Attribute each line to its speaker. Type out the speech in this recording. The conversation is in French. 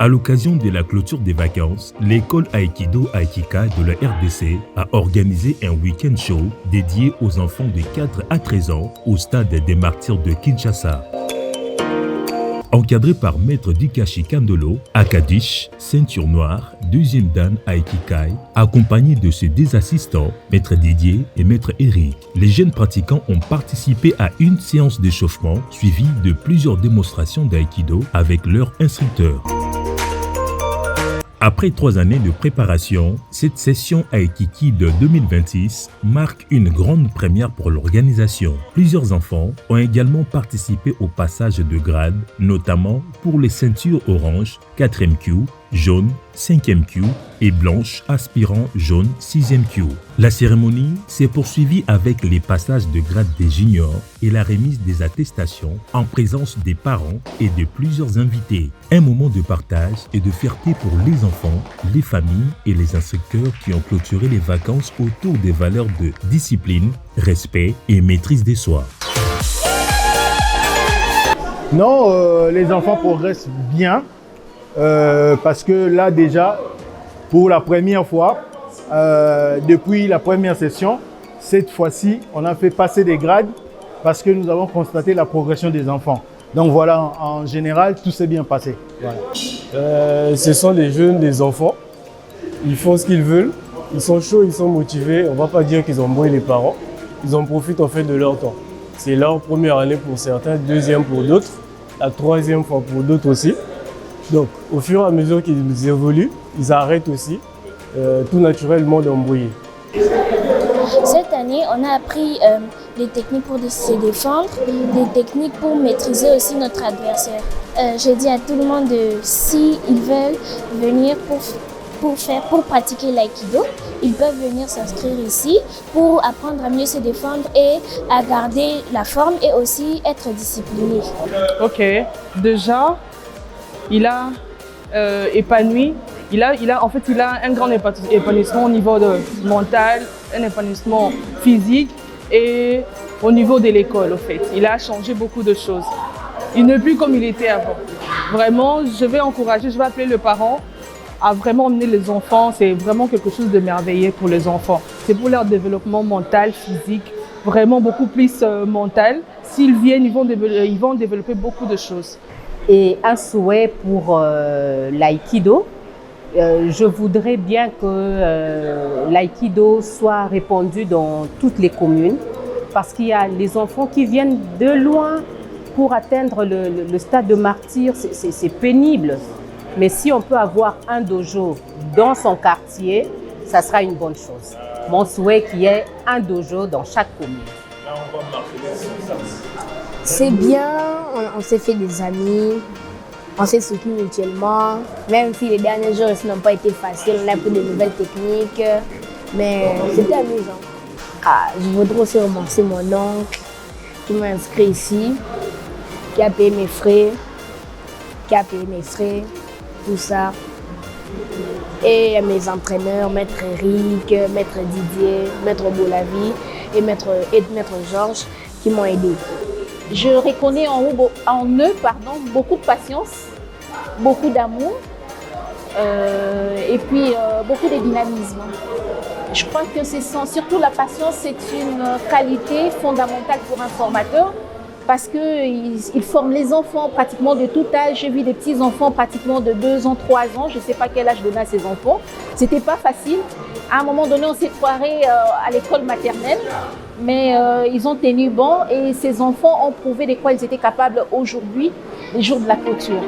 Speaker 1: À l'occasion de la clôture des vacances, l'école Aïkido Aikika de la RDC a organisé un week-end show dédié aux enfants de 4 à 13 ans au stade des Martyrs de Kinshasa. Encadré par Maître Dikashi Kandolo, Akadish, ceinture noire, deuxième dan Aikikai, accompagné de ses deux assistants, Maître Didier et Maître Eric. Les jeunes pratiquants ont participé à une séance d'échauffement suivie de plusieurs démonstrations d'Aïkido avec leur instructeur. Après 3 années de préparation, cette session Aikiki de 2026 marque une grande première pour l'organisation. Plusieurs enfants ont également participé au passage de grade, notamment pour les ceintures orange, 4e Q, jaune, 5e Q et blanche aspirant jaune, 6e Q. La cérémonie s'est poursuivie avec les passages de grade des juniors et la remise des attestations en présence des parents et de plusieurs invités. Un moment de partage et de fierté pour les enfants, les familles et les instructeurs qui ont clôturé les vacances autour des valeurs de discipline, respect et maîtrise des soi.
Speaker 2: Non, les enfants progressent bien. Parce que là déjà, pour la première fois, depuis la première session, cette fois-ci, on a fait passer des grades parce que nous avons constaté la progression des enfants. Donc voilà, en général, tout s'est bien passé. Voilà.
Speaker 3: Ce sont des jeunes, des enfants. Ils font ce qu'ils veulent. Ils sont chauds, ils sont motivés. On ne va pas dire qu'ils ont embrouillé les parents. Ils en profitent en fait de leur temps. C'est leur première année pour certains, deuxième pour d'autres, la troisième fois pour d'autres aussi. Donc, au fur et à mesure qu'ils évoluent, ils arrêtent aussi tout naturellement d'embrouiller.
Speaker 4: Cette année, on a appris des techniques pour se défendre, des techniques pour maîtriser aussi notre adversaire. J'ai dit à tout le monde, s'ils veulent venir pour pratiquer l'aïkido, ils peuvent venir s'inscrire ici pour apprendre à mieux se défendre et à garder la forme et aussi être discipliné.
Speaker 5: Ok, déjà, il a épanoui, il a un grand épanouissement au niveau mental, un épanouissement physique et au niveau de l'école en fait. Il a changé beaucoup de choses. Il n'est plus comme il était avant. Vraiment, je vais appeler le parent à vraiment emmener les enfants. C'est vraiment quelque chose de merveilleux pour les enfants. C'est pour leur développement mental, physique, vraiment beaucoup plus mental. S'ils viennent, ils vont développer beaucoup de choses.
Speaker 6: Et un souhait pour l'aïkido. Je voudrais bien que l'aïkido soit répandu dans toutes les communes parce qu'il y a les enfants qui viennent de loin pour atteindre le stade de martyr. C'est pénible. Mais si on peut avoir un dojo dans son quartier, ça sera une bonne chose. Mon souhait qu'il y ait un dojo dans chaque commune.
Speaker 7: C'est bien, on s'est fait des amis, on s'est soutenus mutuellement. Même si les derniers jours n'ont pas été faciles, on a appris de nouvelles techniques, mais c'était amusant. Je voudrais aussi remercier mon oncle qui m'a inscrit ici, qui a payé mes frais, tout ça. Et mes entraîneurs, Maître Eric, Maître Didier, Maître Bolavi et Maître Georges qui m'ont aidé.
Speaker 8: Je reconnais en eux beaucoup de patience, beaucoup d'amour et puis beaucoup de dynamisme. Je crois que surtout la patience, c'est une qualité fondamentale pour un formateur parce qu'il forme les enfants pratiquement de tout âge. J'ai vu des petits enfants pratiquement de 2 ans, 3 ans. Je ne sais pas quel âge donner à ces enfants. C'était pas facile. À un moment donné, on s'est foiré à l'école maternelle. Mais ils ont tenu bon et ces enfants ont prouvé de quoi ils étaient capables aujourd'hui, les jours de la clôture.